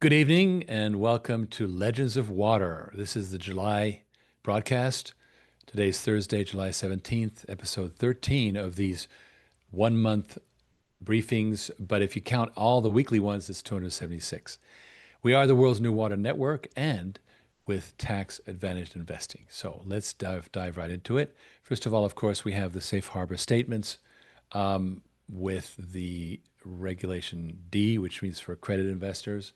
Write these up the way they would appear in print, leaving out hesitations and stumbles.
Good evening and welcome to Legends of Water. This is the July broadcast. Today's Thursday, July 17th, episode 13 of these 1 month briefings. But if you count all the weekly ones, it's 276. We are the world's new water network and with tax advantaged investing. So let's dive right into it. First of all, of course, we have the safe harbor statements with the Regulation D, which means for accredited investors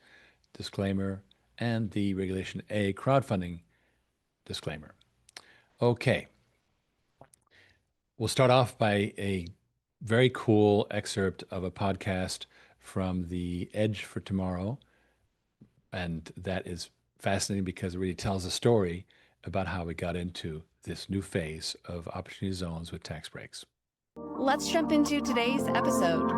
disclaimer, and the Regulation A crowdfunding disclaimer. Okay, we'll start off by a very cool excerpt of a podcast from the Edge for Tomorrow. And that is fascinating because it really tells a story about how we got into this new phase of opportunity zones with tax breaks. Let's jump into today's episode.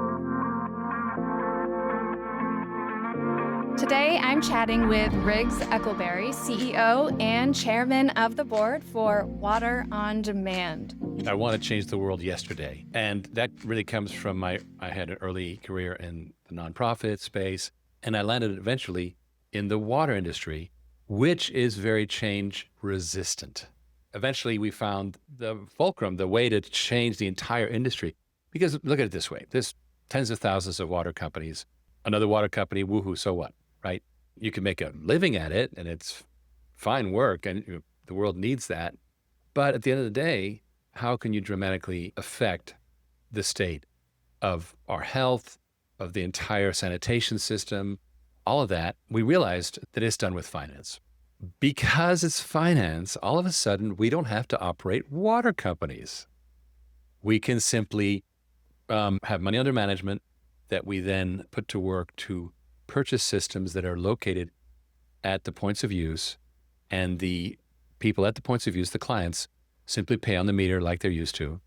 Today, I'm chatting with Riggs Eckelberry, CEO and chairman of the board for Water on Demand. I want to change the world yesterday. And that really comes from I had an early career in the nonprofit space, and I landed eventually in the water industry, which is very change resistant. Eventually, we found the fulcrum, the way to change the entire industry. Because look at it this way, there's tens of thousands of water companies. Another water company, woohoo, so what, right? You can make a living at it, and it's fine work, and the world needs that. But at the end of the day, how can you dramatically affect the state of our health, of the entire sanitation system, all of that? We realized that it's done with finance. Because it's finance, all of a sudden, we don't have to operate water companies. We can simply have money under management that we then put to work to purchase systems that are located at the points of use, and the people at the points of use, the clients, simply pay on the meter like they're used to.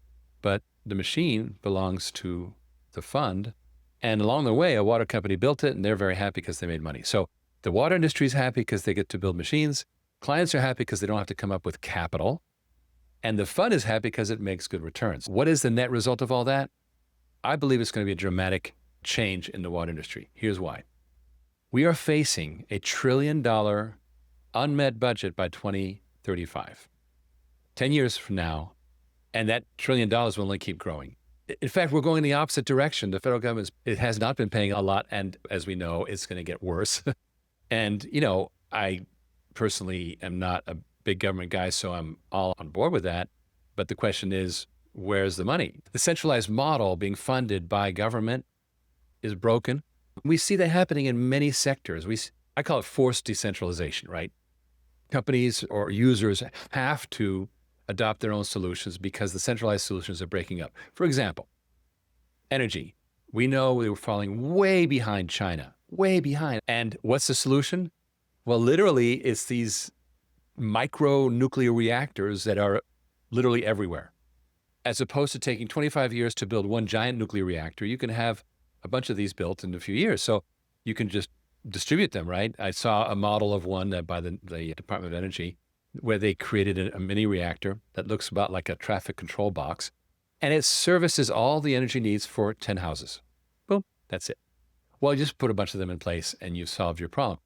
But the machine belongs to the fund. And along the way, a water company built it, and they're very happy because they made money. So the water industry is happy because they get to build machines. Clients are happy because they don't have to come up with capital. And the fund is happy because it makes good returns. What is the net result of all that? I believe it's going to be a dramatic change in the water industry. Here's why. We are facing a $1 trillion unmet budget by 2035. 10 years from now, and that $1 trillion will only keep growing. In fact, we're going in the opposite direction. The federal government it has not been paying a lot, and as we know, it's going to get worse. And, I personally am not a big government guy, so I'm all on board with that. But the question is, where's the money? The centralized model being funded by government is broken. We see that happening in many sectors. I call it forced decentralization, right? Companies or users have to adopt their own solutions because the centralized solutions are breaking up. For example, energy. We know we were falling way behind China, way behind. And what's the solution? Well, literally, it's these micro nuclear reactors that are literally everywhere. As opposed to taking 25 years to build one giant nuclear reactor, you can have a bunch of these built in a few years. So you can just distribute them, right? I saw a model of one by the Department of Energy where they created a mini reactor that looks about like a traffic control box, and it services all the energy needs for 10 houses. Boom, that's it. Well, you just put a bunch of them in place and you've solved your problem.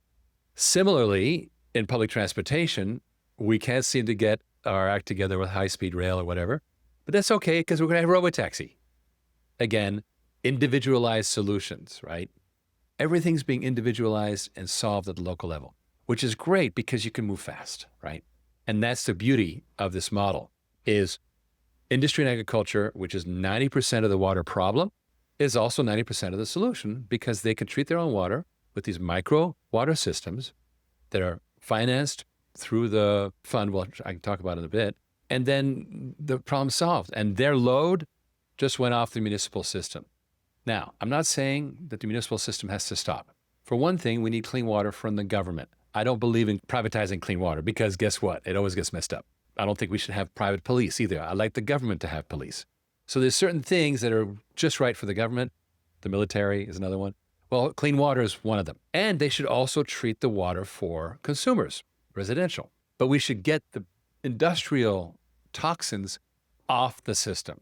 Similarly, in public transportation, we can't seem to get our act together with high-speed rail or whatever, but that's okay because we're going to have robotaxi. Again, individualized solutions, right? Everything's being individualized and solved at the local level, which is great because you can move fast, right? And that's the beauty of this model is industry and agriculture, which is 90% of the water problem, is also 90% of the solution because they can treat their own water with these micro water systems that are financed through the fund, which I can talk about in a bit, and then the problem's solved. And their load just went off the municipal system. Now, I'm not saying that the municipal system has to stop. For one thing, we need clean water from the government. I don't believe in privatizing clean water because guess what? It always gets messed up. I don't think we should have private police either. I like the government to have police. So there's certain things that are just right for the government. The military is another one. Well, clean water is one of them. And they should also treat the water for consumers, residential. But we should get the industrial toxins off the system.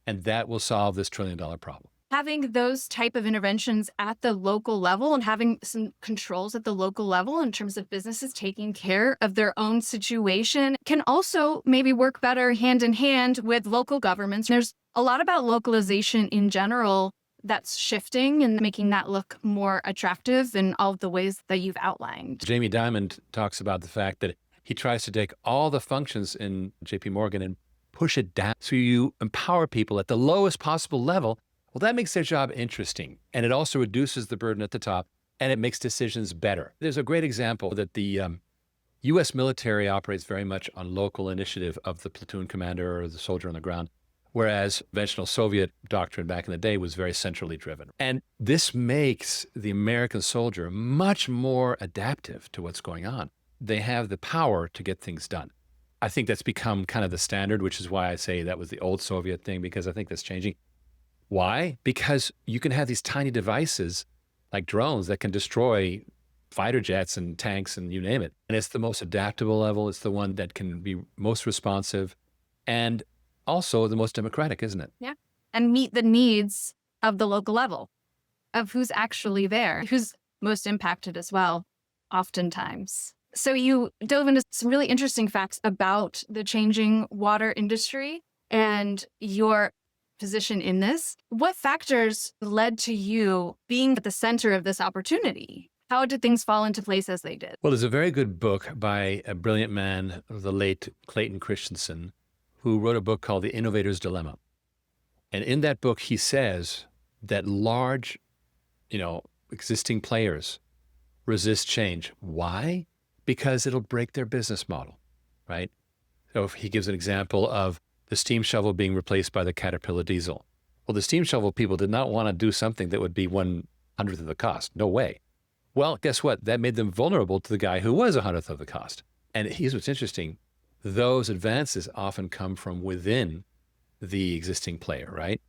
And that will solve this $1 trillion problem. having those type of interventions at the local level and having some controls at the local level in terms of businesses taking care of their own situation can also maybe work better hand in hand with local governments. There's a lot about localization in general that's shifting and making that look more attractive in all of the ways that you've outlined. Jamie Dimon talks about the fact that he tries to take all the functions in JP Morgan and push it down. So you empower people at the lowest possible level. Well, that makes their job interesting. And it also reduces the burden at the top and it makes decisions better. There's a great example that the US military operates very much on local initiative of the platoon commander or the soldier on the ground, whereas conventional Soviet doctrine back in the day was very centrally driven. And this makes the American soldier much more adaptive to what's going on. They have the power to get things done. I think that's become kind of the standard, which is why I say that was the old Soviet thing, because I think that's changing. Why? Because you can have these tiny devices like drones that can destroy fighter jets and tanks and you name it. And it's the most adaptable level. It's the one that can be most responsive and also the most democratic, isn't it? Yeah. And meet the needs of the local level, of who's actually there, who's most impacted as well, oftentimes. So you dove into some really interesting facts about the changing water industry and your position in this. What factors led to you being at the center of this opportunity? How did things fall into place as they did? Well, there's a very good book by a brilliant man, the late Clayton Christensen, who wrote a book called The Innovator's Dilemma. And in that book, he says that large, existing players resist change. Why? Because it'll break their business model, right? So he gives an example of the steam shovel being replaced by the Caterpillar diesel. Well, the steam shovel people did not want to do something that would be 1/100th of the cost. No way. Well, guess what? That made them vulnerable to the guy who was 1/100th of the cost. And here's what's interesting. Those advances often come from within the existing player, right?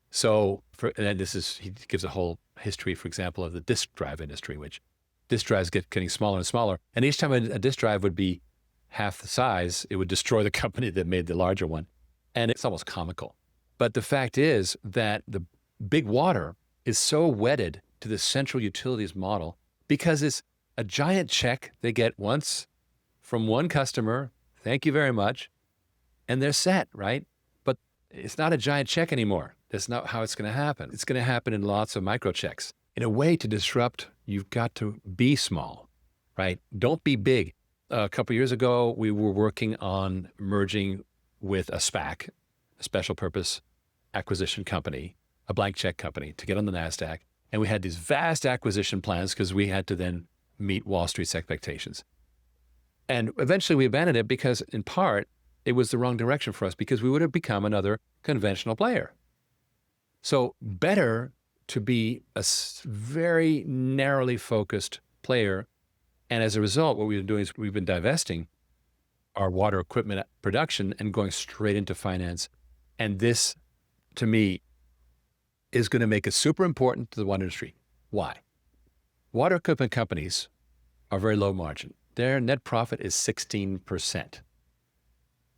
So he gives a whole history, for example, of the disk drive industry, which disk drives getting smaller and smaller. And each time a disk drive would be half the size, it would destroy the company that made the larger one. And it's almost comical. But the fact is that the big water is so wedded to the central utilities model because it's a giant check they get once from one customer. Thank you very much. And they're set, right? But it's not a giant check anymore. That's not how it's going to happen. It's going to happen in lots of micro checks. In a way to disrupt, you've got to be small, right? Don't be big. A couple of years ago, we were working on merging with a SPAC, a special purpose acquisition company, a blank check company, to get on the NASDAQ. And we had these vast acquisition plans because we had to then meet Wall Street's expectations. And eventually we abandoned it because, in part, it was the wrong direction for us because we would have become another conventional player. So better to be a very narrowly focused player. And as a result, what we've been doing is we've been divesting our water equipment production and going straight into finance. And this, to me, is going to make it super important to the water industry. Why? Water equipment companies are very low margin. Their net profit is 16%.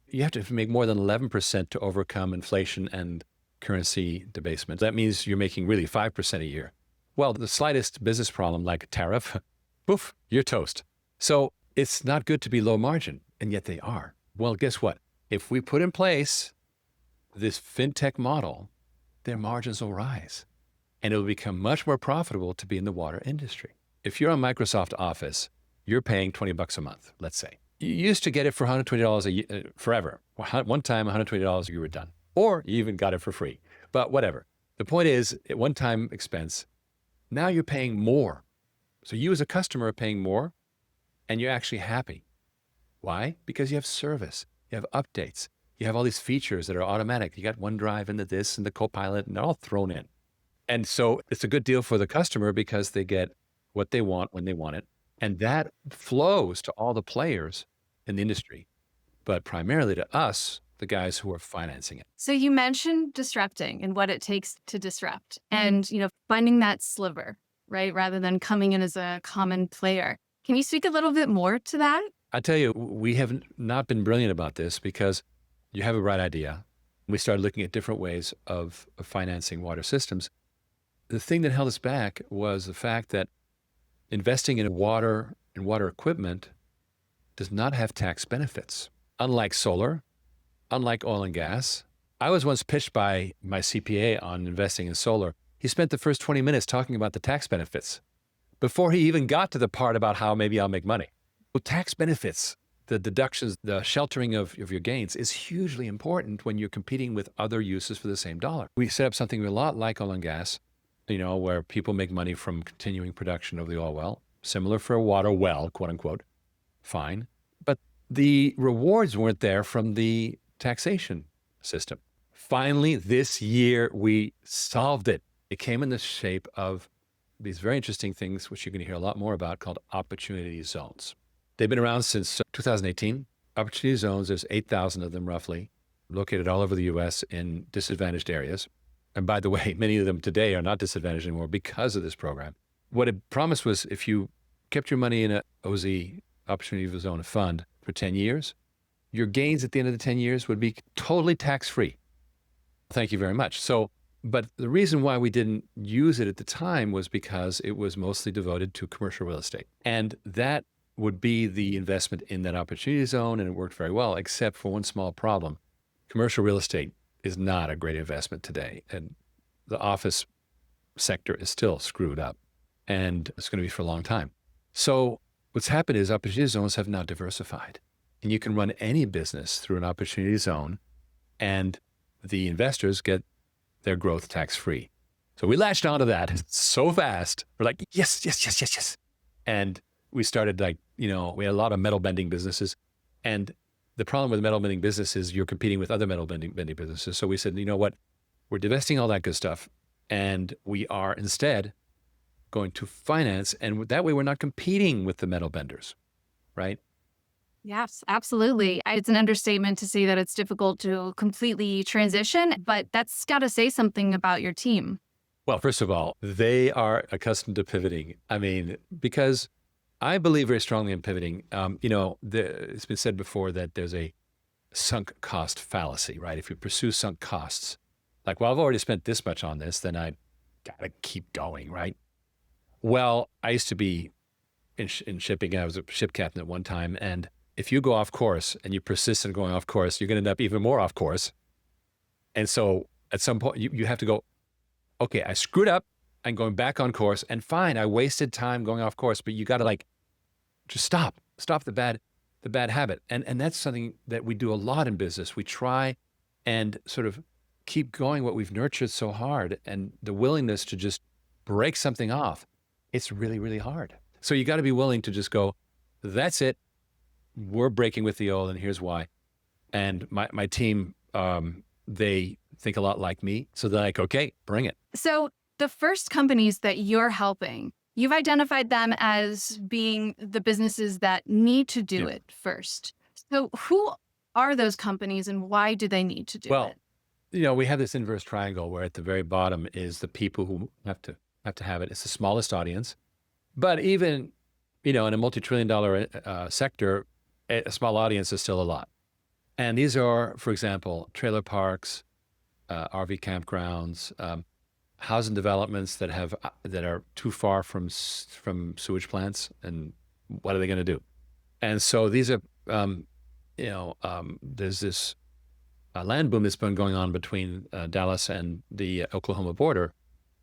You have to make more than 11% to overcome inflation and currency debasement. That means you're making really 5% a year. Well, the slightest business problem like a tariff, poof, you're toast. So it's not good to be low margin, and yet they are. Well, guess what? If we put in place this fintech model, their margins will rise, and it will become much more profitable to be in the water industry. If you're on Microsoft Office, you're paying $20 a month, let's say. You used to get it for $120 a year, forever. One time, $120, you were done. Or you even got it for free, but whatever. The point is, at one-time expense, now you're paying more. So you as a customer are paying more, and you're actually happy. Why? Because you have service, you have updates, you have all these features that are automatic. You got OneDrive and this and the Copilot, and they're all thrown in. And so it's a good deal for the customer because they get what they want when they want it. And that flows to all the players in the industry, but primarily to us, the guys who are financing it. So you mentioned disrupting and what it takes to disrupt and, finding that sliver, right? Rather than coming in as a common player. Can you speak a little bit more to that? I tell you, we have not been brilliant about this because you have a right idea. We started looking at different ways of financing water systems. the thing that held us back was the fact that investing in water and water equipment does not have tax benefits. Unlike solar, unlike oil and gas. I was once pitched by my CPA on investing in solar. He spent the first 20 minutes talking about the tax benefits before he even got to the part about how maybe I'll make money. Well, tax benefits, the deductions, the sheltering of your gains is hugely important when you're competing with other uses for the same dollar. We set up something a lot like oil and gas, where people make money from continuing production of the oil well, similar for a water well, quote unquote, fine. But the rewards weren't there from the taxation system. Finally, this year, we solved it. It came in the shape of these very interesting things, which you're going to hear a lot more about, called opportunity zones. They've been around since 2018. Opportunity zones, there's 8,000 of them roughly, located all over the US in disadvantaged areas. And by the way, many of them today are not disadvantaged anymore because of this program. What it promised was if you kept your money in an OZ, Opportunity Zone Fund, for 10 years, your gains at the end of the 10 years would be totally tax-free. Thank you very much. But the reason why we didn't use it at the time was because it was mostly devoted to commercial real estate. And that would be the investment in that opportunity zone, and it worked very well, except for one small problem. Commercial real estate is not a great investment today, and the office sector is still screwed up, and it's going to be for a long time. So what's happened is opportunity zones have now diversified, and you can run any business through an opportunity zone, and the investors get their growth tax-free. So we latched onto that so fast. We're like, yes. And we started we had a lot of metal bending businesses. And the problem with metal bending business is you're competing with other metal bending businesses. So we said, you know what? We're divesting all that good stuff. And we are instead going to finance. And that way we're not competing with the metal benders, right? Yes, absolutely. It's an understatement to say that it's difficult to completely transition, but that's got to say something about your team. Well, first of all, they are accustomed to pivoting. I mean, because I believe very strongly in pivoting. It's been said before that there's a sunk cost fallacy, right? If you pursue sunk costs, like, well, I've already spent this much on this, then I got to keep going, right? Well, I used to be in shipping. I was a ship captain at one time, and if you go off course and you persist in going off course, you're going to end up even more off course. And so at some point, you have to go, okay, I screwed up. I'm going back on course. And fine, I wasted time going off course, but you got to just stop the bad habit. And that's something that we do a lot in business. We try and sort of keep going what we've nurtured so hard, and the willingness to just break something off. It's really, really hard. So you got to be willing to just go, that's it. We're breaking with the old, and here's why. And my team, they think a lot like me. So they're like, okay, bring it. So the first companies that you're helping, you've identified them as being the businesses that need to do it first. So who are those companies and why do they need to do it? Well, we have this inverse triangle where at the very bottom is the people who have to have it. It's the smallest audience. But even, in a multi-trillion-dollar sector, a small audience is still a lot. And these are, for example, trailer parks, RV campgrounds, housing developments that are too far from sewage plants. And what are they going to do? And so these are, there's this land boom that's been going on between Dallas and the Oklahoma border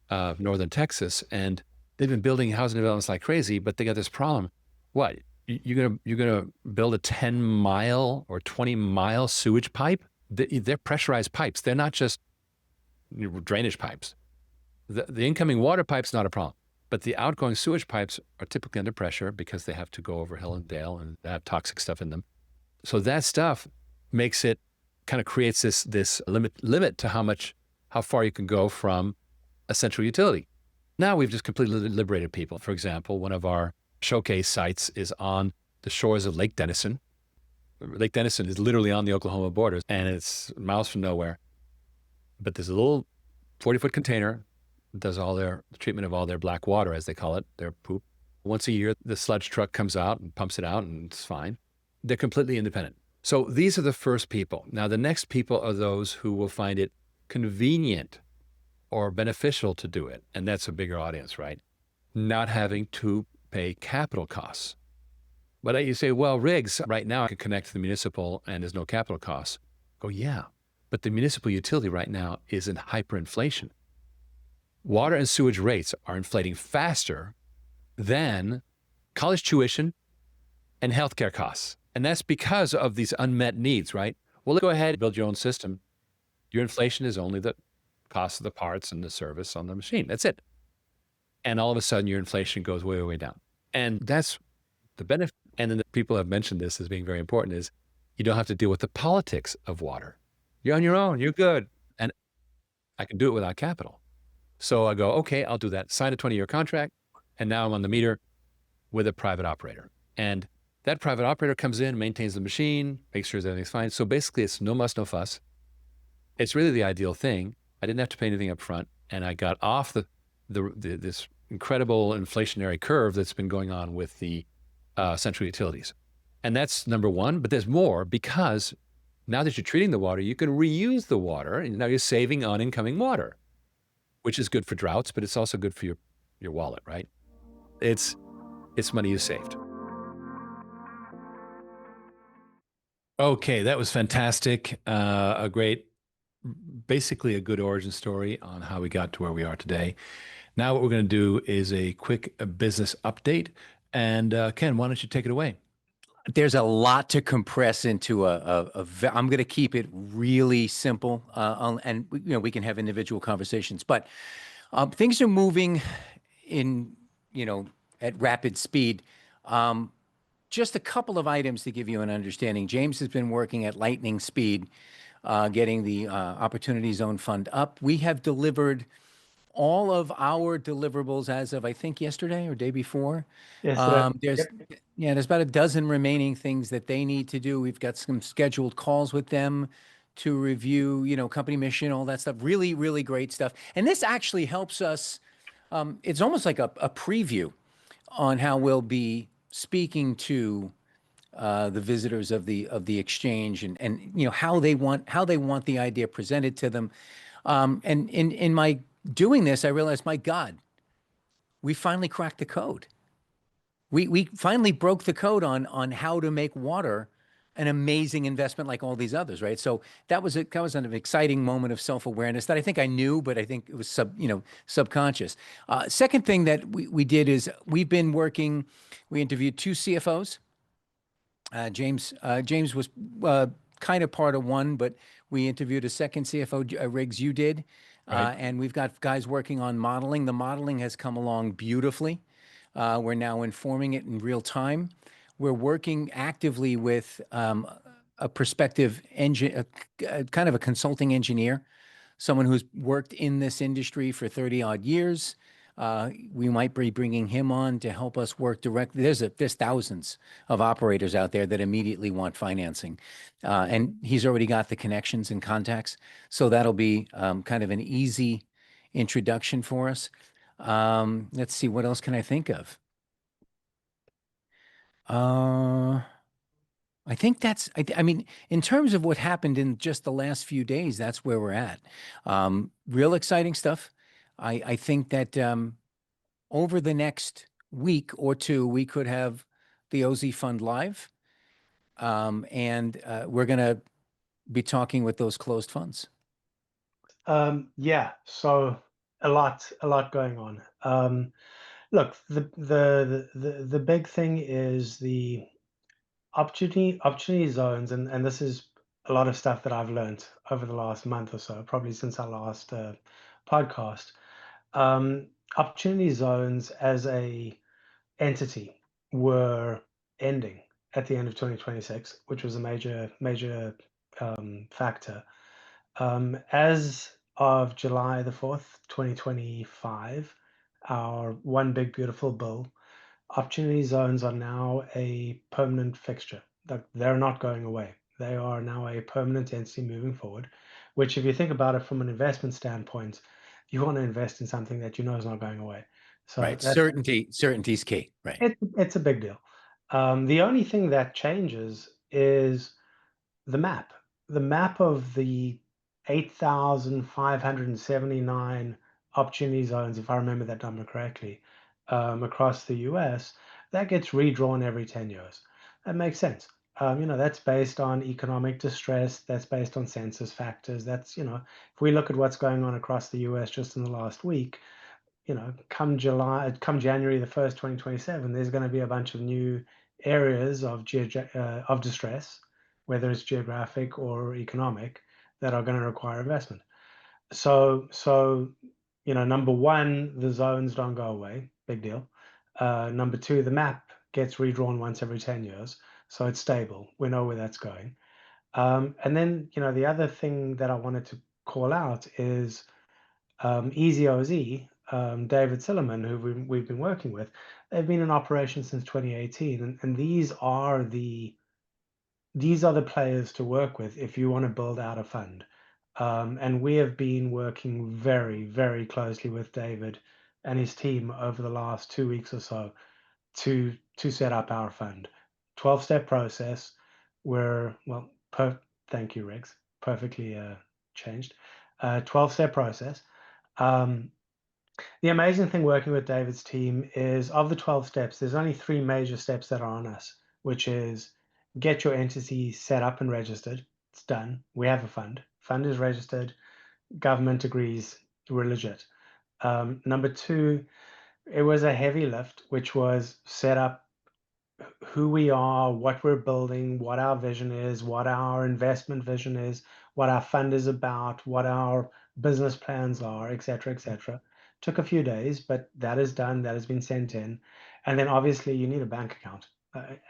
of northern Texas. And they've been building housing developments like crazy, but they got this problem. What? You're gonna build a 10-mile or 20-mile sewage pipe? They're pressurized pipes. They're not just drainage pipes. The incoming water pipe's not a problem, but the outgoing sewage pipes are typically under pressure because they have to go over hill and dale and they have toxic stuff in them. So that stuff makes it kind of creates this limit to how far you can go from a central utility. Now we've just completely liberated people. For example, one of our showcase sites is on the shores of Lake Denison. Lake Denison is literally on the Oklahoma border, and it's miles from nowhere. But there's a little 40-foot container that does all the treatment of all their black water, as they call it, their poop. Once a year, the sludge truck comes out and pumps it out, and it's fine. They're completely independent. So these are the first people. Now, the next people are those who will find it convenient or beneficial to do it. And that's a bigger audience, right? Not having to pay capital costs. But you say, well, rigs right now I can connect to the municipal and there's no capital costs. Go, yeah. But the municipal utility right now is in hyperinflation. Water and sewage rates are inflating faster than college tuition and healthcare costs. And that's because of these unmet needs, right? Well, go ahead and build your own system. Your inflation is only the cost of the parts and the service on the machine. That's it. And all of a sudden, your inflation goes way, way, way down. And that's the benefit. And then the people have mentioned this as being very important is you don't have to deal with the politics of water. You're on your own. You're good. And I can do it without capital. So I go, okay, I'll do that. Sign a 20-year contract. And now I'm on the meter with a private operator. And that private operator comes in, maintains the machine, makes sure everything's fine. So basically, it's no muss, no fuss. It's really the ideal thing. I didn't have to pay anything up front. And I got off this incredible inflationary curve that's been going on with the central utilities. And that's number one, but there's more because now that you're treating the water, you can reuse the water and now you're saving on incoming water, which is good for droughts, but it's also good for your wallet, right? It's money you saved. Okay, that was fantastic. Basically a good origin story on how we got to where we are today. Now what we're going to do is a quick business update. And Ken, why don't you take it away? There's a lot to compress into I'm going to keep it really simple, and we can have individual conversations. But things are moving in at rapid speed. Just a couple of items to give you an understanding. James has been working at lightning speed, getting the Opportunity Zone Fund up. We have delivered all of our deliverables as of, I think, yesterday or day before. There's about a dozen remaining things that they need to do. We've got some scheduled calls with them to review, company mission, all that stuff. Really, really great stuff. And this actually helps us. It's almost like a preview on how we'll be speaking to the visitors of the exchange and how they want the idea presented to them. And in my doing this, I realized, my God, we finally cracked the code. We finally broke the code on how to make water an amazing investment like all these others, right? So that was an exciting moment of self-awareness that I think I knew, but I think it was subconscious. Second thing that we did is we interviewed two CFOs. James was kind of part of one, but we interviewed a second CFO, Riggs, you did. Right. And we've got guys working on modeling. The modeling has come along beautifully. We're now informing it in real time. We're working actively with a prospective kind of a consulting engineer, someone who's worked in this industry for 30 odd years. We might be bringing him on to help us work directly. There's thousands of operators out there that immediately want financing, and he's already got the connections and contacts. So that'll be kind of an easy introduction for us. Let's see, what else can I think of? I think I mean, in terms of what happened in just the last few days, that's where we're at. Real exciting stuff. I think that over the next week or two, we could have the OZ Fund live, and we're going to be talking with those closed funds. Yeah, so a lot going on. Look, the big thing is the opportunity zones, and this is a lot of stuff that I've learned over the last month or so, probably since our last podcast. Opportunity zones as a entity were ending at the end of 2026, which was a major factor. As of July the 4th, 2025, our One Big Beautiful Bill, opportunity zones are now a permanent fixture. They're not going away. They are now a permanent entity moving forward, which, if you think about it from an investment standpoint, you want to invest in something that you know is not going away. So right. Certainty's key. Right. it's a big deal. The only thing that changes is the map. The map of the 8,579 opportunity zones, if I remember that number correctly, across the US, that gets redrawn every 10 years. That makes sense. That's based on economic distress, that's based on census factors. If we look at what's going on across the US just in the last week, come January the 1st, 2027, there's going to be a bunch of new areas of distress, whether it's geographic or economic, that are going to require investment. So, number one, the zones don't go away. Big deal. Number two, the map gets redrawn once every 10 years. So it's stable. We know where that's going. And then, the other thing that I wanted to call out is EasyOZ, David Silliman, who we've been working with. They've been in operation since 2018. And these are the players to work with if you want to build out a fund. And we have been working very, very closely with David and his team over the last 2 weeks or so to set up our fund. 12-step process. Where well, thank you, Rex. Perfectly changed. 12-step process. Um, the amazing thing working with David's team is, of the 12 steps, there's only three major steps that are on us, which is get your entity set up and registered. It's done. We have a fund. Fund is registered. Government agrees. We're legit. Number two, it was a heavy lift, which was set up who we are, what we're building, what our vision is, what our investment vision is, what our fund is about, what our business plans are, etc., etc. Took a few days, but that is done. That has been sent in. And then obviously you need a bank account,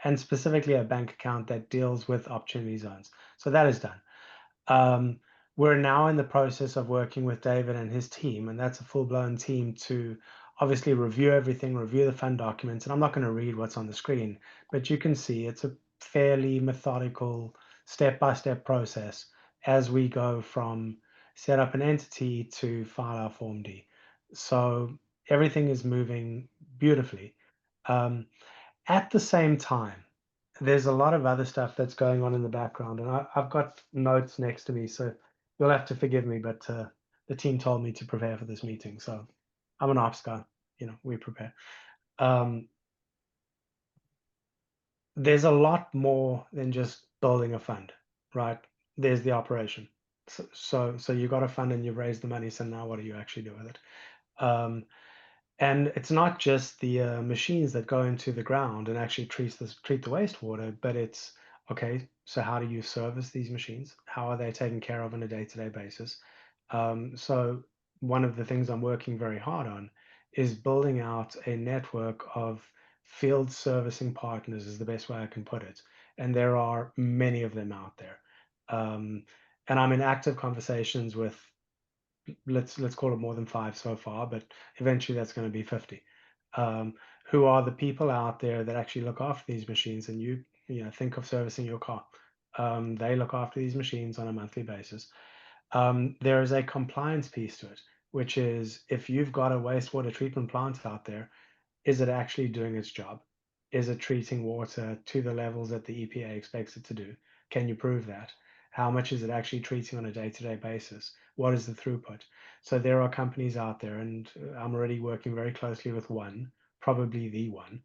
and specifically a bank account that deals with opportunity zones. So that is done. Um, we're now in the process of working with David and his team, and that's a full-blown team, to obviously review everything, review the fund documents. And I'm not going to read what's on the screen, but you can see it's a fairly methodical, step-by-step process as we go from set up an entity to file our Form D. So everything is moving beautifully. Um, at the same time, there's a lot of other stuff that's going on in the background, and I've got notes next to me, so you'll have to forgive me, but the team told me to prepare for this meeting, so I'm an ops guy. We prepare. Um, there's a lot more than just building a fund, right? There's the operation. So you got a fund and you've raised the money. So now what do you actually do with it? Um, And it's not just the machines that go into the ground and actually treat the wastewater, but it's okay. So how do you service these machines? How are they taken care of on a day-to-day basis? So one of the things I'm working very hard on is building out a network of field servicing partners, is the best way I can put it. And there are many of them out there. Um, and I'm in active conversations with, let's call it, more than five so far, but eventually that's going to be 50. Um, who are the people out there that actually look after these machines? And think of servicing your car. They look after these machines on a monthly basis. There is a compliance piece to it, which is, if you've got a wastewater treatment plant out there, is it actually doing its job? Is it treating water to the levels that the EPA expects it to do? Can you prove that? How much is it actually treating on a day-to-day basis? What is the throughput? So there are companies out there, and I'm already working very closely with one, probably the one,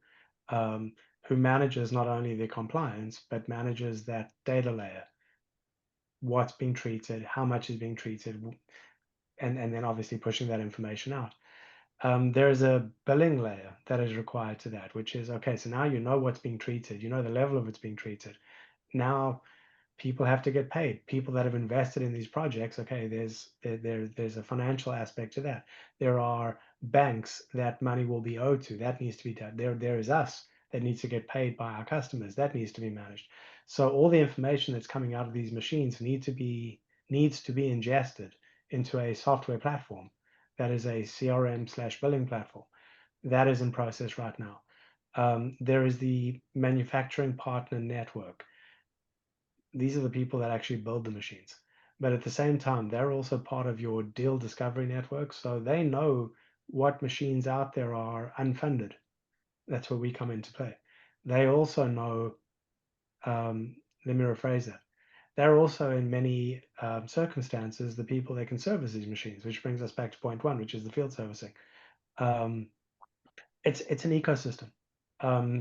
who manages not only the compliance, but manages that data layer. What's being treated, how much is being treated, and then obviously pushing that information out. There is a billing layer that is required to that, which is, okay, so now you know what's being treated, you know the level of it's being treated. Now people have to get paid. People that have invested in these projects, okay, there's a financial aspect to that. There are banks that money will be owed to. That needs to be done. There is us that needs to get paid by our customers. That needs to be managed. So all the information that's coming out of these machines needs to be ingested into a software platform that is a CRM/billing platform. That is in process right now. There is the manufacturing partner network. These are the people that actually build the machines. But at the same time, they're also part of your deal discovery network. So they know what machines out there are unfunded. That's where we come into play. They also know, let me rephrase that. they're also in many circumstances the people that can service these machines, which brings us back to point one, which is the field servicing. Um, it's an ecosystem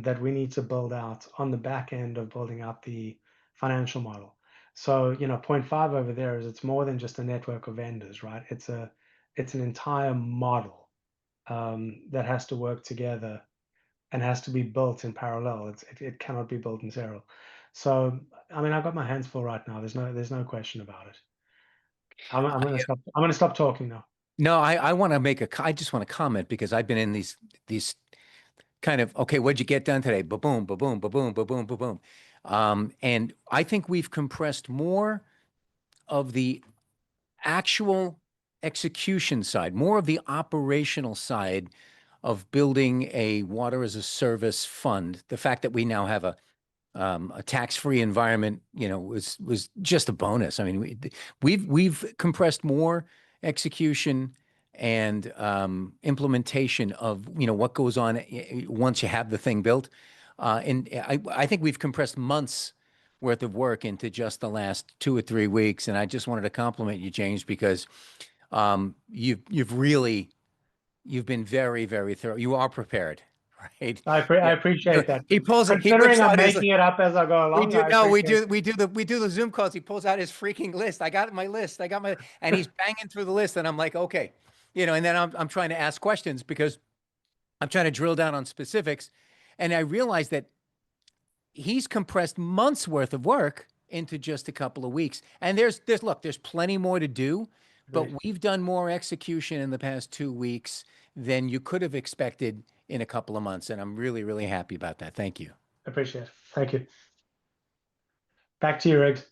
that we need to build out on the back end of building out the financial model. So, point five over there is it's more than just a network of vendors, right? It's an entire model that has to work together and has to be built in parallel. It cannot be built in serial. So, I mean, I've got my hands full right now. There's no question about it. I'm gonna stop. I'm gonna stop talking now. No, I want to I just want to comment because I've been in these kind of, okay, what'd you get done today? Ba-boom, ba-boom, ba-boom, ba-boom, ba-boom. And I think we've compressed more of the actual execution side, more of the operational side of building a water as a service fund. The fact that we now have a tax-free environment, was just a bonus. I mean, we've compressed more execution and implementation of what goes on once you have the thing built, and I think we've compressed months worth of work into just the last 2 or 3 weeks. And I just wanted to compliment you, James, because you've been very, very thorough. You are prepared, right? I Yeah. appreciate that. He whips Considering I'm out his making it up as I go we along, do I no, appreciate. we do the Zoom calls. He pulls out his freaking list. I got my list. And he's banging through the list, and I'm like, okay, and then I'm trying to ask questions because I'm trying to drill down on specifics, and I realized that he's compressed months worth of work into just a couple of weeks. And there's plenty more to do, but Agreed. we've done more execution in the past 2 weeks than you could have expected in a couple of months, and I'm really, really happy about that. Thank you. Appreciate it. Thank you. Back to you, Riggs.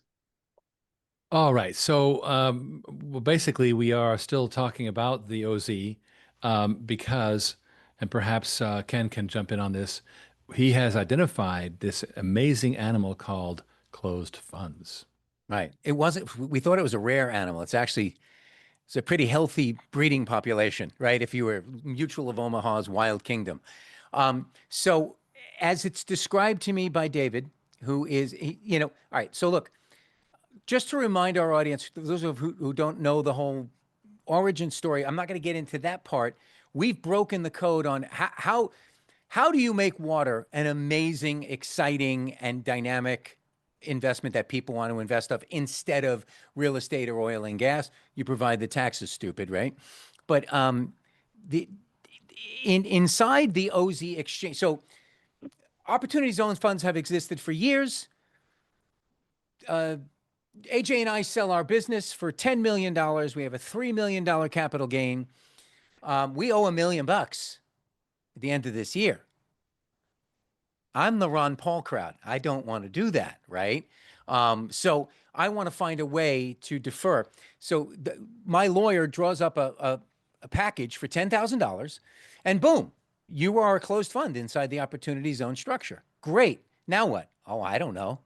All right. So, well, basically, we are still talking about the OZ because, and perhaps Ken can jump in on this, he has identified this amazing animal called closed funds. Right. It wasn't, we thought it was a rare animal. It's a pretty healthy breeding population, right? If you were Mutual of Omaha's Wild Kingdom. So as it's described to me by David, all right. So look, just to remind our audience, those who don't know the whole origin story, I'm not going to get into that part. We've broken the code on how do you make water an amazing, exciting, and dynamic investment that people want to invest of instead of real estate or oil and gas? You provide the taxes, stupid, right? But the inside the OZ exchange, so opportunity zones funds have existed for years. AJ and I sell our business for $10 million. We have a $3 million capital gain. We owe $1 million at the end of this year. I'm the Ron Paul crowd. I don't want to do that, right? So I want to find a way to defer. So my lawyer draws up a package for $10,000, and boom, you are a closed fund inside the opportunity zone structure. Great. Now what? Oh, I don't know.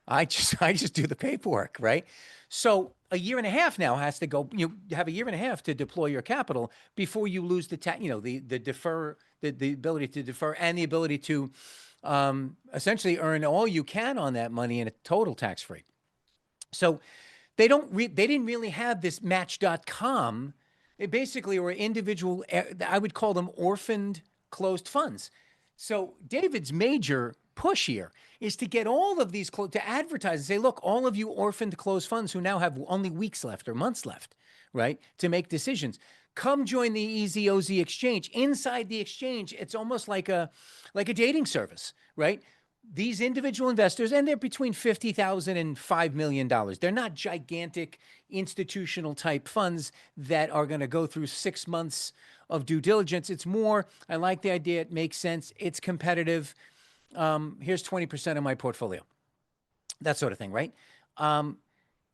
I just do the paperwork, right? So a year and a half now has to go. You have a year and a half to deploy your capital before you lose the the ability to defer and the ability to essentially earn all you can on that money in a total tax free. So they didn't really have this Match.com. They basically were individual. I would call them orphaned closed funds. So David's major push here is to get all of these to advertise and say, look, all of you orphaned closed funds who now have only weeks left or months left, right, to make decisions, come join the Easy OZ exchange. Inside the exchange, it's almost like a dating service, right? These individual investors, and they're between $50,000 and $5 million. They're not gigantic institutional type funds that are going to go through 6 months of due diligence. It's more, I like the idea. It makes sense. It's competitive. Here's 20% of my portfolio. That sort of thing, right?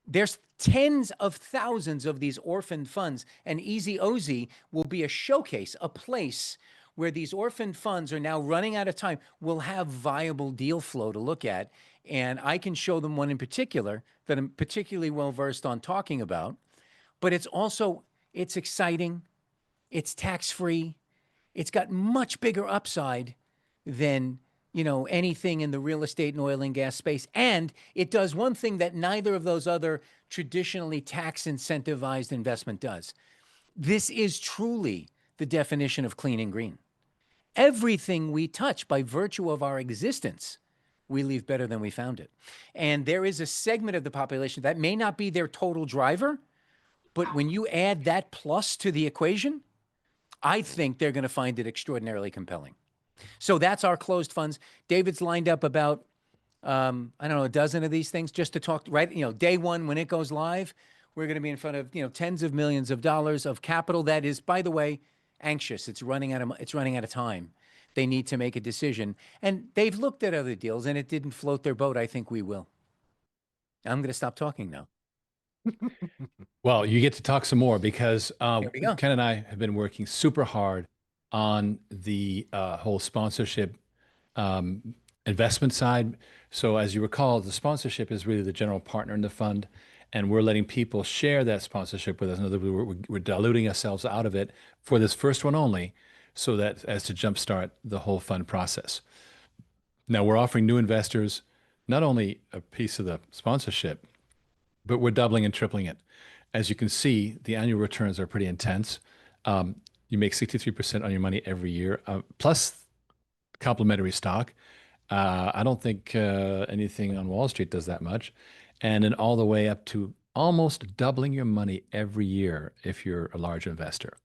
There's tens of thousands of these orphaned funds, and Easy OZ will be a showcase, a place where these orphaned funds are now running out of time, will have viable deal flow to look at. And I can show them one in particular that I'm particularly well-versed on talking about. But it's exciting, it's tax-free, it's got much bigger upside than anything in the real estate and oil and gas space. And it does one thing that neither of those other traditionally tax incentivized investment does. This is truly the definition of clean and green. Everything we touch by virtue of our existence, we leave better than we found it. And there is a segment of the population that may not be their total driver, but when you add that plus to the equation, I think they're going to find it extraordinarily compelling. So that's our closed funds. David's lined up about, I don't know, a dozen of these things just to talk, right? Day one, when it goes live, we're going to be in front of, tens of millions of dollars of capital that is, by the way, anxious. It's running out of time. They need to make a decision. And they've looked at other deals and it didn't float their boat. I think we will. I'm going to stop talking now. Well, you get to talk some more because There we go. Ken and I have been working super hard on the whole sponsorship investment side. So, as you recall, the sponsorship is really the general partner in the fund, and we're letting people share that sponsorship with us. In other words, we're diluting ourselves out of it for this first one only, so that as to jumpstart the whole fund process. Now, we're offering new investors not only a piece of the sponsorship, but we're doubling and tripling it. As you can see, the annual returns are pretty intense. You make 63% on your money every year, plus complimentary stock. I don't think anything on Wall Street does that much. And then all the way up to almost doubling your money every year if you're a large investor.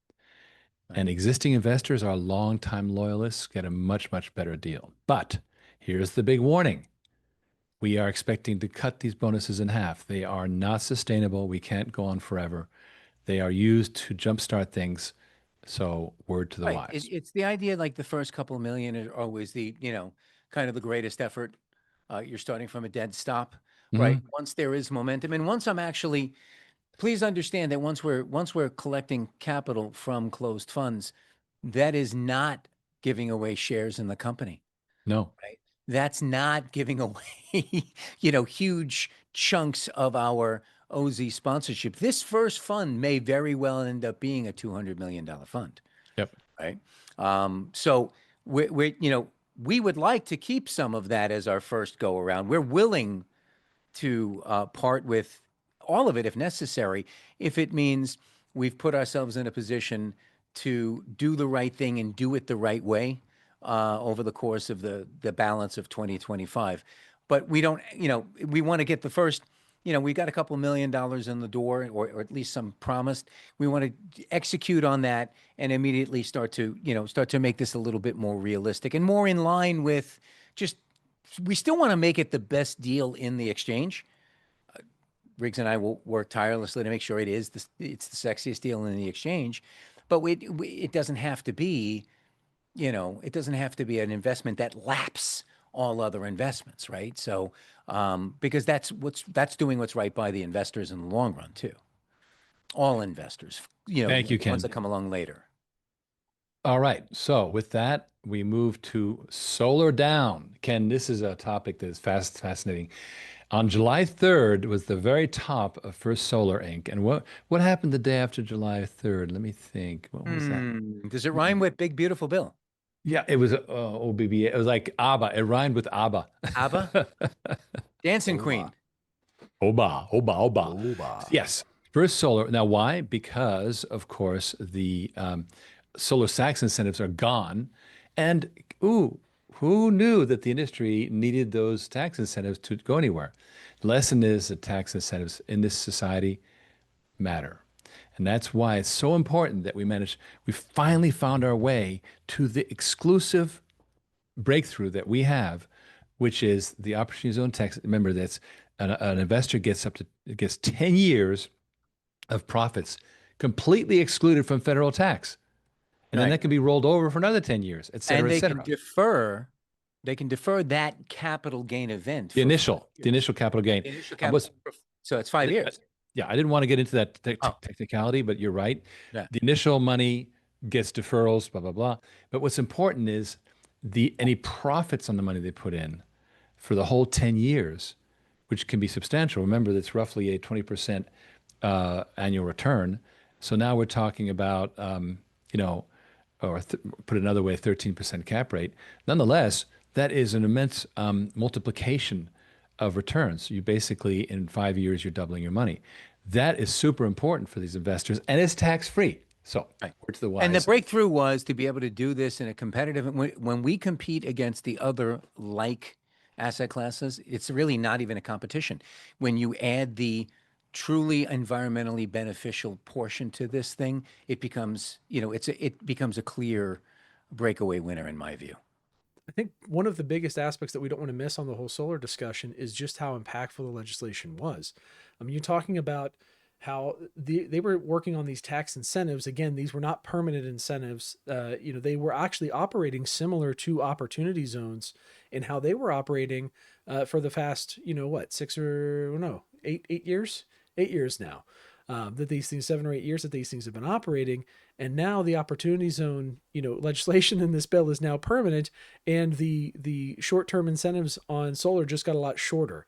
And existing investors, our longtime loyalists, get a much, much better deal. But here's the big warning. We are expecting to cut these bonuses in half. They are not sustainable. We can't go on forever. They are used to jumpstart things. So, word to the Right. wise. It's the idea like the first couple of million are always the, kind of the greatest effort. You're starting from a dead stop, right? Mhm. Once there is momentum, and once I'm actually, please understand that once we're collecting capital from closed funds, that is not giving away shares in the company, No. right? That's not giving away, huge chunks of our OZ sponsorship. This first fund may very well end up being a $200 million fund, Yep. right? So we would like to keep some of that as our first go around. We're willing to part with all of it if necessary, if it means we've put ourselves in a position to do the right thing and do it the right way over the course of the balance of 2025. But we don't, we want to get the first, we got a couple $1 million in the door, or at least some promised. We want to execute on that and immediately start to make this a little bit more realistic and more in line with just, we still want to make it the best deal in the exchange. Riggs and I will work tirelessly to make sure it's the sexiest deal in the exchange, but it doesn't have to be, it doesn't have to be an investment that laps all other investments, right? So, because that's doing what's right by the investors in the long run too. All investors, Thank you, the ones Ken. that come along later. All right. So with that, we move to solar down. Ken, this is a topic that is fascinating. On July 3rd was the very top of First Solar Inc. And what happened the day after July 3rd? Let me think. What was that? Does it rhyme with Big Beautiful Bill? Yeah, it was OBBA. It was like ABBA. It rhymed with ABBA. ABBA? Dancing Oba. Queen. Oba, oba, oba. Oba. Yes. First Solar. Now, why? Because, of course, the solar tax incentives are gone. And, who knew that the industry needed those tax incentives to go anywhere? The lesson is that tax incentives in this society matter. And that's why it's so important that we finally found our way to the exclusive breakthrough that we have, which is the opportunity zone tax. Remember, that's an investor gets 10 years of profits completely excluded from federal tax. And then Right. that can be rolled over for another 10 years, et cetera, And et they cetera. can defer that capital gain event The for 5 initial years. capital gain. The initial I was- capital. So it's 5 years. Yeah, I didn't want to get into that Oh. technicality, but you're right. Yeah. The initial money gets deferrals, blah, blah, blah. But what's important is any profits on the money they put in for the whole 10 years, which can be substantial. Remember, that's roughly a 20% annual return. So now we're talking about, or put another way, 13% cap rate. Nonetheless, that is an immense multiplication of returns. You basically, in 5 years, you're doubling your money. That is super important for these investors, and it's tax free. So, Right. word to the And the wise. breakthrough was to be able to do this in a competitive, when we compete against the other like asset classes, it's really not even a competition. When you add the truly environmentally beneficial portion to this thing, it becomes, it becomes a clear breakaway winner in my view. I think one of the biggest aspects that we don't want to miss on the whole solar discussion is just how impactful the legislation was. I mean, you're talking about how they were working on these tax incentives. Again, these were not permanent incentives. They were actually operating similar to opportunity zones in how they were operating for the past, 8 years now. That these things, 7 or 8 years that these things have been operating. And now the opportunity zone, legislation in this bill is now permanent, and the short-term incentives on solar just got a lot shorter.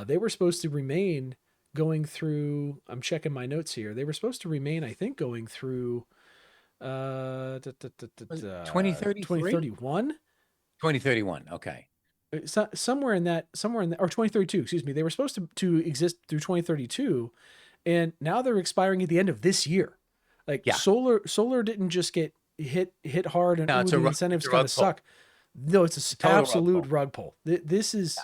They were supposed to remain going through, I'm checking my notes here. They were supposed to remain, I think, going through 2033? 2031. 2031. Okay. Somewhere in that, or 2032, excuse me. They were supposed to exist through 2032, and now they're expiring at the end of this year. Like Yeah. solar didn't just get hit hard and No, it's the a incentives rug kind of pull. suck. No, it's an Total rug absolute pull. rug pull. This is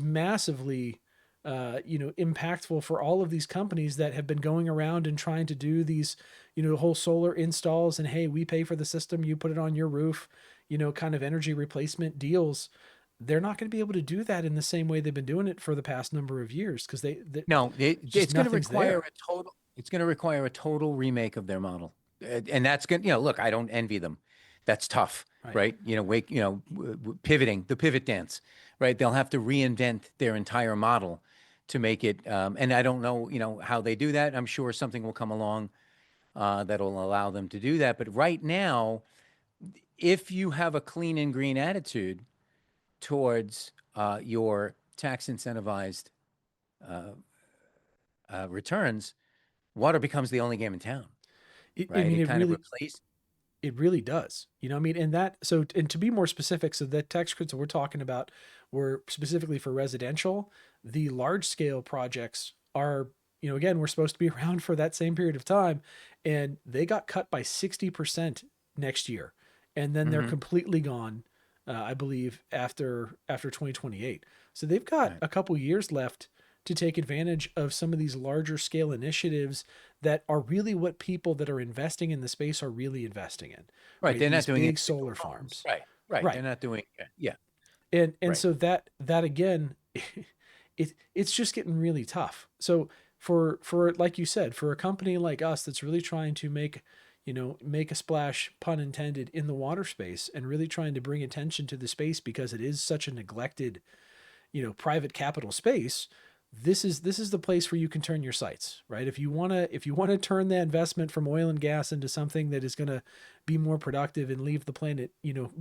massively impactful for all of these companies that have been going around and trying to do these, whole solar installs, and hey, we pay for the system, you put it on your roof, kind of energy replacement deals. They're not going to be able to do that in the same way they've been doing it for the past number of years, because No, just it's going to nothing's require there. a total. It's going to require a total remake of their model, and that's going. Look, I don't envy them. That's tough, Right. right? Pivoting, the pivot dance, right? They'll have to reinvent their entire model to make it. And I don't know, how they do that. I'm sure something will come along that'll allow them to do that. But right now, if you have a clean and green attitude towards your tax incentivized returns, water becomes the only game in town, I right? mean, It kind of replaces. it really does. I mean, and to be more specific, so the tax credits that we're talking about were specifically for residential. The large scale projects are, again, we're supposed to be around for that same period of time, and they got cut by 60% next year. And then they're completely gone, I believe, after 2028. So they've got Right. a couple years left to take advantage of some of these larger scale initiatives that are really what people that are investing in the space are really investing in, Right. right? They're not These doing big individual solar homes. farms. Right. Right. Right. They're not doing. Yeah. And Right. so that again, it's just getting really tough. So for like you said, for a company like us that's really trying to make a splash, pun intended, in the water space, and really trying to bring attention to the space because it is such a neglected, private capital space. This is the place where you can turn your sights, right? If you want to turn that investment from oil and gas into something that is going to be more productive and leave the planet,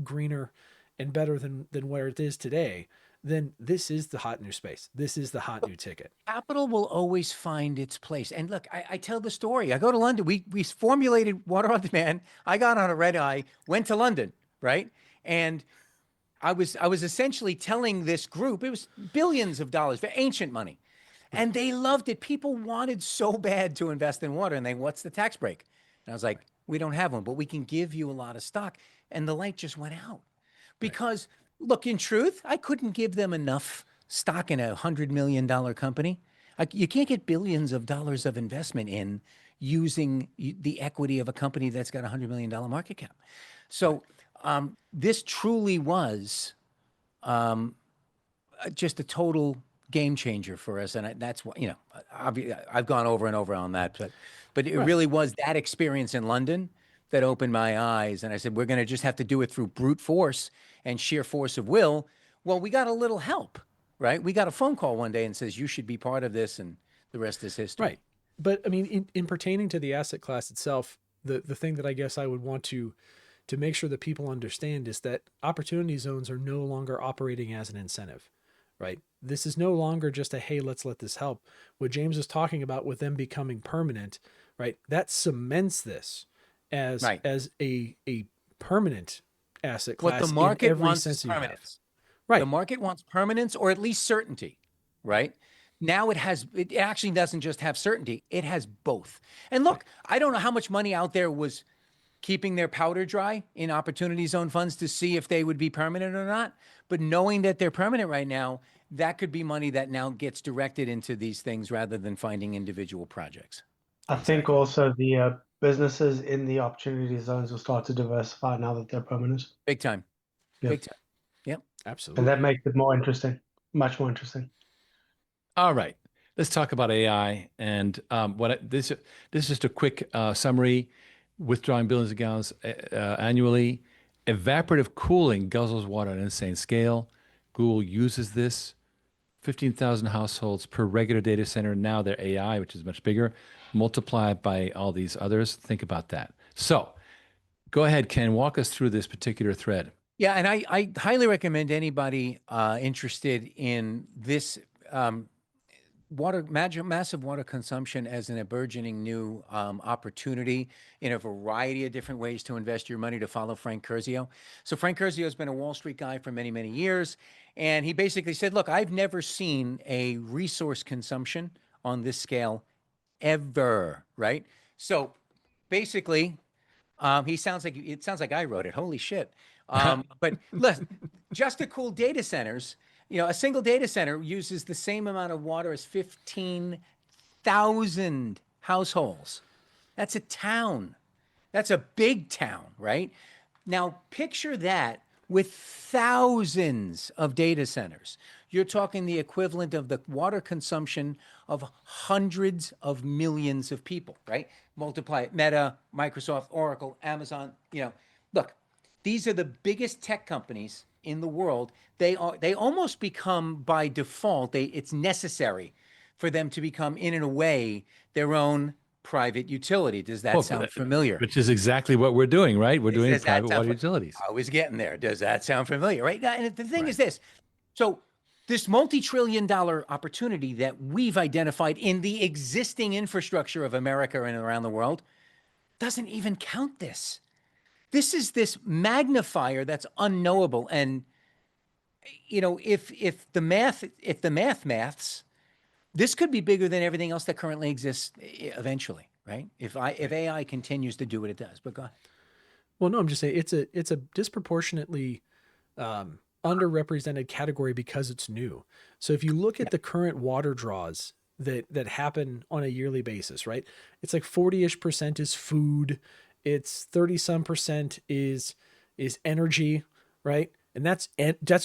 greener and better than where it is today, then this is the hot new space. This is the hot new ticket. Capital will always find its place. And look, I tell the story. I go to London. We formulated water on demand. I got on a red eye, went to London, right? And I was essentially telling this group, it was billions of dollars for ancient money. And they loved it. People wanted so bad to invest in water. And what's the tax break? And I was like, we don't have one, but we can give you a lot of stock. And the light just went out. Because look, in truth, I couldn't give them enough stock in $100 million company. You can't get billions of dollars of investment in using the equity of a company that's got $100 million market cap. So this truly was just a total game changer for us. And that's what, I've gone over and over on that, but it really was that experience in London that opened my eyes. And I said, we're going to just have to do it through brute force and sheer force of will. Well, we got a little help, right? We got a phone call one day and says, you should be part of this. And the rest is history. Right. But I mean, in pertaining to the asset class itself, the thing that I guess I would want to make sure that people understand is that opportunity zones are no longer operating as an incentive, right? This is no longer just a, hey, let's let this help. What James is talking about with them becoming permanent, right? That cements this as a permanent asset class What the market in every wants is sense you have. permanence. The Right. market wants permanence or at least certainty, right? Now it actually doesn't just have certainty, it has both. And look, I don't know how much money out there was keeping their powder dry in opportunity zone funds to see if they would be permanent or not. But knowing that they're permanent right now, that could be money that now gets directed into these things rather than finding individual projects. I think Exactly. also the businesses in the opportunity zones will start to diversify now that they're permanent. Big time. Yeah. Big time. Yep. And that Absolutely. makes it more interesting, much more interesting. All right, let's talk about AI and this is just a quick summary. Withdrawing billions of gallons annually, evaporative cooling guzzles water at an insane scale. Google uses this. 15,000 households per regular data center. Now their AI, which is much bigger, multiplied by all these others. Think about that. So go ahead, Ken, walk us through this particular thread. Yeah, and I highly recommend anybody interested in this massive water consumption as an burgeoning new opportunity in a variety of different ways to invest your money to follow Frank Curzio. So Frank Curzio has been a Wall Street guy for many, many years. And he basically said, look, I've never seen a resource consumption on this scale ever, right? So basically, it sounds like I wrote it. Holy shit. But listen, just to cool data centers, a single data center uses the same amount of water as 15,000 households. That's a town. That's a big town, right? Now, picture that with thousands of data centers. You're talking the equivalent of the water consumption of hundreds of millions of people, right? Multiply it. Meta, Microsoft, Oracle, Amazon, look, these are the biggest tech companies in the world. They almost become by default, it's necessary for them to become in a way their own private utility. Does that sound familiar? Which is exactly what we're doing, right? We're doing Does that private sound water utilities. I was getting there. Does that sound familiar? Right. And the thing is this. So this multi-trillion-dollar opportunity that we've identified in the existing infrastructure of America and around the world doesn't even count this. This is this magnifier that's unknowable. And if the maths, this could be bigger than everything else that currently exists eventually, right? If AI continues to do what it does. But go ahead. Well, no, I'm just saying it's a disproportionately underrepresented category because it's new. So if you look at the current water draws that happen on a yearly basis, right? It's like 40-ish% is food, it's 30 some percent is energy, right? And that's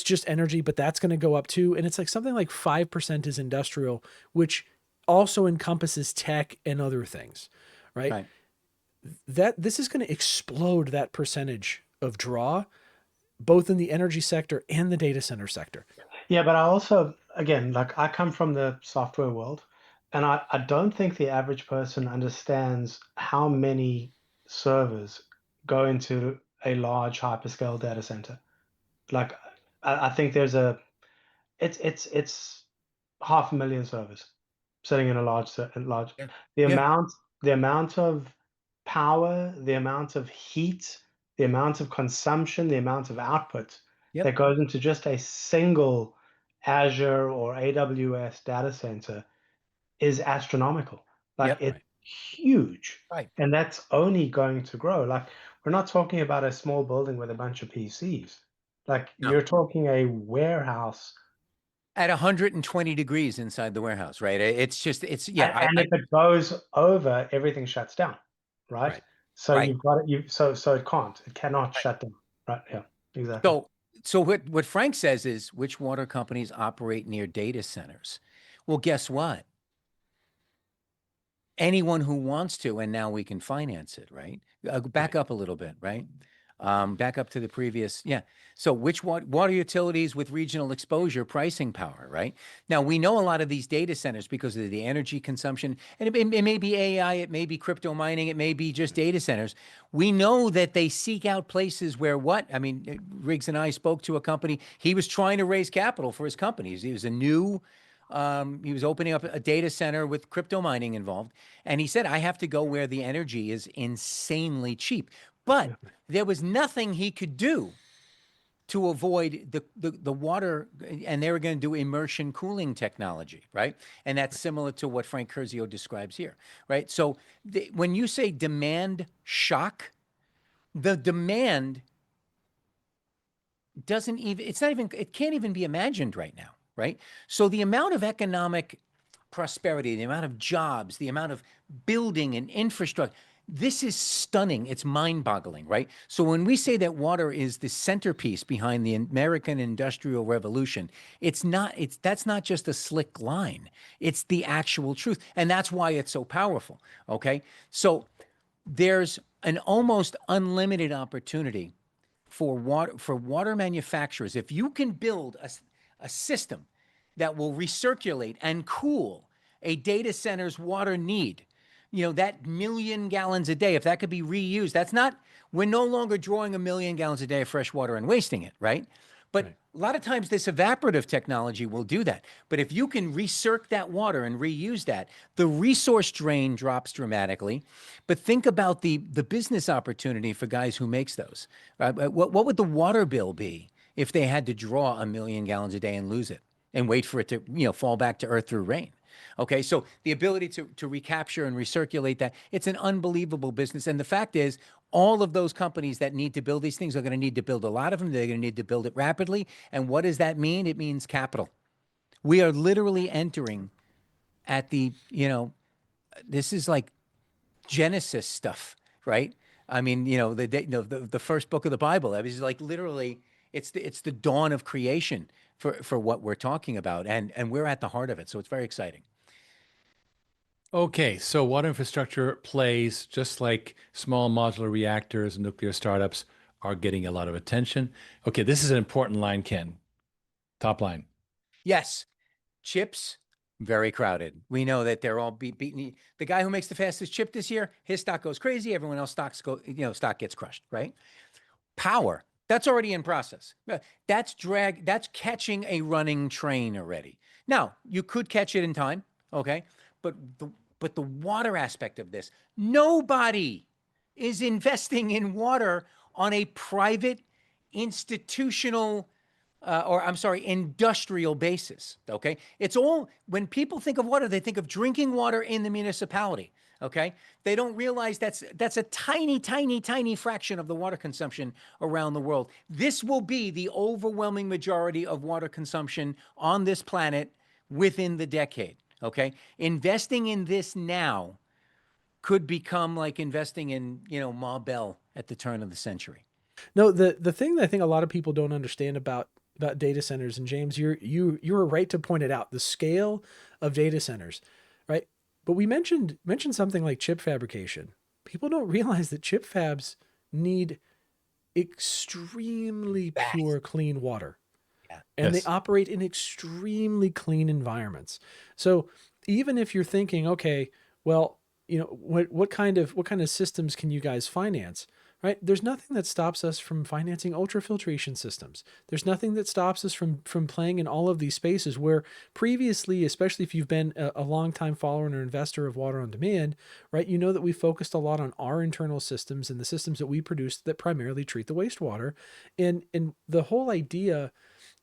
just energy, but that's going to go up too. And it's like something like 5% is industrial, which also encompasses tech and other things, right? Right. That this is going to explode that percentage of draw, both in the energy sector and the data center sector. Yeah, but I also, again, like I come from the software world, and I don't think the average person understands how many servers go into a large hyperscale data center. Like I think it's 500,000 servers sitting in a large Yeah. the Yeah. amount of power, the amount of heat, the amount of consumption, the amount of output Yep. that goes into just a single Azure or AWS data center is astronomical. Like Yep. it's Right. huge. Right. And that's only going to grow. Like we're not talking about a small building with a bunch of PCs. Like No. you're talking a warehouse. At 120 degrees inside the warehouse, right? And if it goes over, everything shuts down, right? Right. So Right. you've got it. So it cannot Right. shut down, right? Yeah, exactly. So what Frank says is which water companies operate near data centers? Well, guess what? Anyone who wants to, and now we can finance it, right? Back up a little bit, right? Back up to the previous, yeah. So which water utilities with regional exposure, pricing power, right? Now we know a lot of these data centers because of the energy consumption, and it may be AI, it may be crypto mining, it may be just data centers. We know that they seek out places where Riggs and I spoke to a company. He was trying to raise capital for his companies. He was he was opening up a data center with crypto mining involved. And he said, I have to go where the energy is insanely cheap. But there was nothing he could do to avoid the water, and they were going to do immersion cooling technology, right? And that's similar to what Frank Curzio describes here, right? So when you say demand shock, the demand doesn't even, it's not even, it can't even be imagined right now, right? So the amount of economic prosperity, the amount of jobs, the amount of building and infrastructure, this is stunning. It's mind-boggling, right? So when we say that water is the centerpiece behind the American Industrial Revolution, that's not just a slick line. It's the actual truth. And that's why it's so powerful, okay? So there's an almost unlimited opportunity for water manufacturers. If you can build a system that will recirculate and cool a data center's water need, that 1,000,000 gallons a day, if that could be reused, we're no longer drawing 1,000,000 gallons a day of fresh water and wasting it, right? But Right. a lot of times this evaporative technology will do that. But if you can recirc that water and reuse that, the resource drain drops dramatically. But think about the business opportunity for guys who makes those. What would the water bill be if they had to draw 1,000,000 gallons a day and lose it and wait for it to fall back to earth through rain? Okay, so the ability to recapture and recirculate that, it's an unbelievable business. And the fact is, all of those companies that need to build these things are going to need to build a lot of them. They're going to need to build it rapidly. And what does that mean? It means capital. We are literally entering at this is like Genesis stuff, right? I mean, the first book of the Bible. It was like literally, it's the dawn of creation for what we're talking about, and we're at the heart of it. So it's very exciting. Okay, so water infrastructure plays just like small modular reactors and nuclear startups are getting a lot of attention. Okay, this is an important line, Ken. Top line. Yes, chips, very crowded. We know that they're all beaten. The guy who makes the fastest chip this year, his stock goes crazy. Everyone else stock gets crushed, right? Power, that's already in process. That's catching a running train already. Now, you could catch it in time, okay? But the water aspect of this, nobody is investing in water on a private institutional industrial basis. Okay. It's all, when people think of water, they think of drinking water in the municipality. Okay. They don't realize that's a tiny, tiny, tiny fraction of the water consumption around the world. This will be the overwhelming majority of water consumption on this planet within the decade. Okay. Investing in this now could become like investing in, Ma Bell at the turn of the century. No, the thing that I think a lot of people don't understand about data centers, and James, you were right to point it out, the scale of data centers, right? But we mentioned something like chip fabrication. People don't realize that chip fabs need extremely pure, clean water. Yeah. And Yes. they operate in extremely clean environments. So even if you're thinking, okay, well, what kind of systems can you guys finance? Right? There's nothing that stops us from financing ultrafiltration systems. There's nothing that stops us from playing in all of these spaces where previously, especially if you've been a long time follower and investor of Water on Demand, right? You know that we focused a lot on our internal systems and the systems that we produce that primarily treat the wastewater. And the whole idea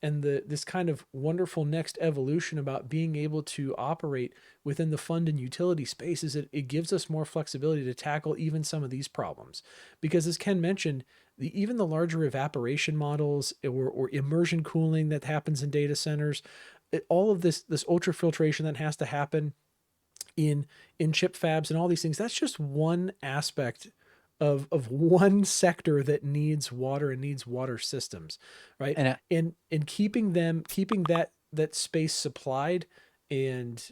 and this kind of wonderful next evolution about being able to operate within the fund and utility space is it gives us more flexibility to tackle even some of these problems. Because as Ken mentioned, even the larger evaporation models or immersion cooling that happens in data centers, all of this ultrafiltration that has to happen in chip fabs and all these things, that's just one aspect of one sector that needs water and needs water systems, right? And Keeping that space supplied and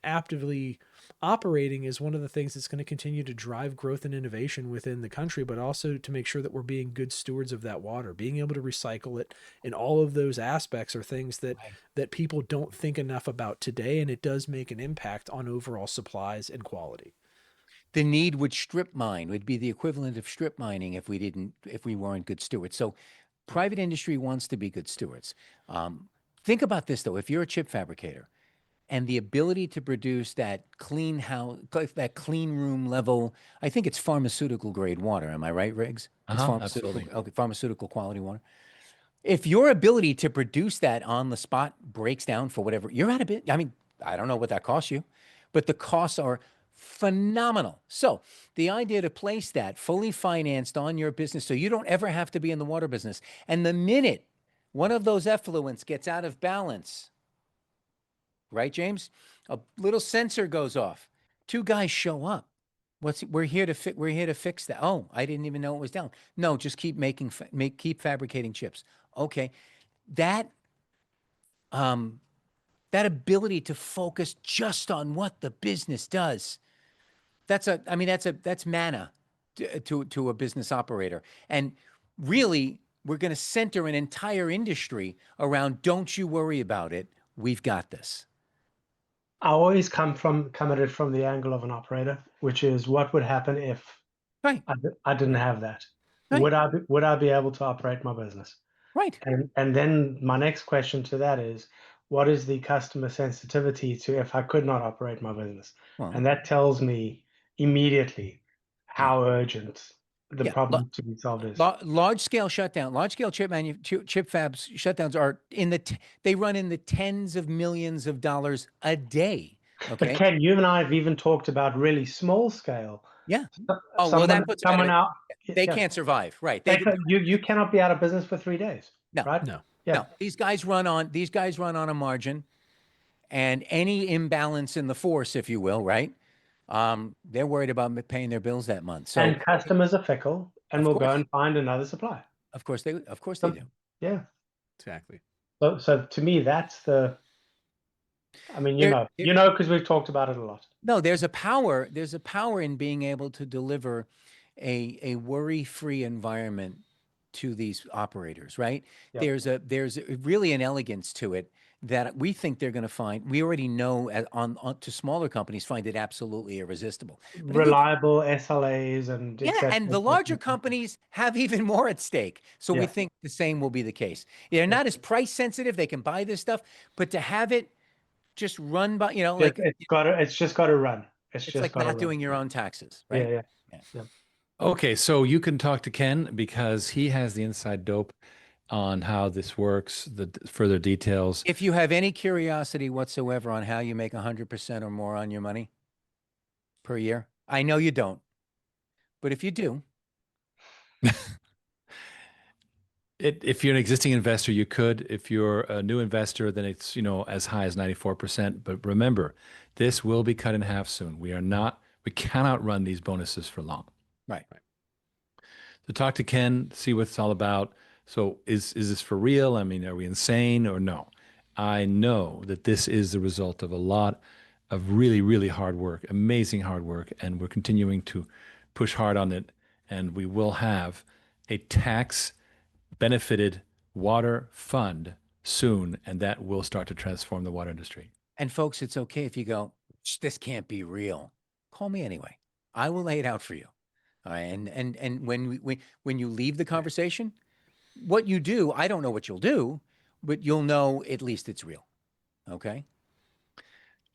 actively operating is one of the things that's going to continue to drive growth and innovation within the country, but also to make sure that we're being good stewards of that water, being able to recycle it, and all of those aspects are things that people don't think enough about today, and it does make an impact on overall supplies and quality. the need would strip mine would be the equivalent of strip mining if we weren't good stewards. So private industry wants to be good stewards. Think about this though, if you're a chip fabricator and the ability to produce that that clean room level, I think it's pharmaceutical grade water. Am I right, Riggs? It's pharmaceutical, Absolutely. okay, pharmaceutical quality water. If your ability to produce that on the spot breaks down for whatever, you're out of bit. I mean, I don't know what that costs you, but the costs are phenomenal. So the idea to place that fully financed on your business so you don't ever have to be in the water business. And the minute one of those effluents gets out of balance, right, James? A little sensor goes off. Two guys show up. We're here to fix that. Oh, I didn't even know it was down. No, just keep keep fabricating chips. Okay. That that ability to focus just on what the business does. That's manna to a business operator. And really, we're going to center an entire industry around don't you worry about it. We've got this. I always come at it from the angle of an operator, which is what would happen if Right. I didn't have that? Right. Would I be able to operate my business? Right. And then my next question to that is, what is the customer sensitivity to if I could not operate my business? Well, And that tells me immediately yeah. how urgent the Yeah. problem to be solved is. Large scale shutdown, large scale chip fabs shutdowns are they run in the tens of millions of dollars a day. But Okay. Ken, you and I have even talked about really small scale. Yeah. Oh, well, that puts them someone out. They Yeah. can't survive. Right. You cannot be out of business for 3 days. No. Right? No. Yeah. No. These guys run on a margin, and any imbalance in the force, if you will, right? They're worried about paying their bills that month. So, And customers are fickle and of will go course, and find another supplier. of course they do. Yeah. Exactly. So to me, that's the. I mean, There- because we've talked about it a lot. No, there's a power in being able to deliver a worry-free environment to these operators, right? Yep. There's really an elegance to it that we think they're going to find. We already know on to smaller companies find it absolutely irresistible. But if you Reliable SLAs and et Yeah, cetera, and the larger companies have even more at stake. So we Yeah. think the same will be the case. They're not as price sensitive. They can buy this stuff, but to have it just run by, like it's just got to run. It's it's just like got to not run. doing your own taxes, Yeah, right? yeah. Okay, so you can talk to Ken because he has the inside dope on how this works, the further details. If you have any curiosity whatsoever on how you make 100% or more on your money per year, I know you don't, but if you do, If you're an existing investor, you could. If you're a new investor, then it's, as high as 94%. But remember, this will be cut in half soon. We cannot run these bonuses for long. right. So talk to Ken, see what it's all about. So is this for real? I mean, are we insane or no? I know that this is the result of a lot of really, really hard work, amazing hard work, and we're continuing to push hard on it. And we will have a tax benefited water fund soon, and that will start to transform the water industry. And folks, it's okay if you go, this can't be real. Call me anyway. I will lay it out for you. All right. And when you leave the conversation, what you do, I don't know what you'll do, but you'll know at least it's real. Okay.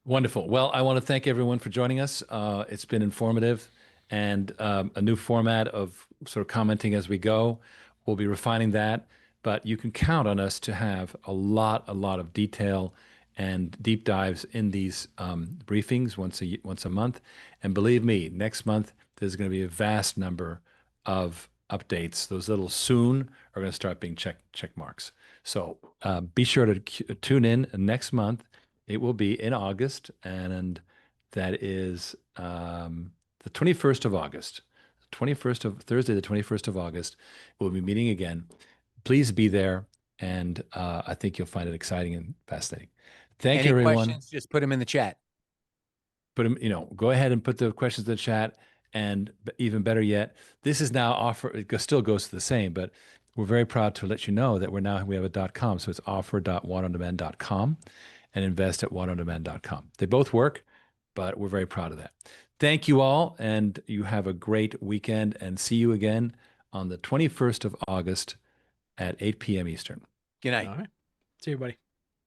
Wonderful. Well, I want to thank everyone for joining us. It's been informative and a new format of sort of commenting as we go. We'll be refining that, but you can count on us to have a lot of detail and deep dives in these briefings once a month. And believe me, next month there's going to be a vast number of updates. Those little soon are going to start being check marks. So be sure to tune in next month. It will be in August, and that is the 21st of August. Thursday, the 21st of August, we'll be meeting again. Please be there, and I think you'll find it exciting and fascinating. Thank you, everyone. Any questions? Just put them in the chat. Put them, go ahead and put the questions in the chat. And even better yet, this is now offer. It still goes to the same, but we're very proud to let you know that we have a .com. So it's offer.waterondemand.com and invest@waterondemand.com. They both work, but we're very proud of that. Thank you all, and you have a great weekend, and see you again on the 21st of August at 8 p.m. Eastern. Good night. All right. See you, everybody.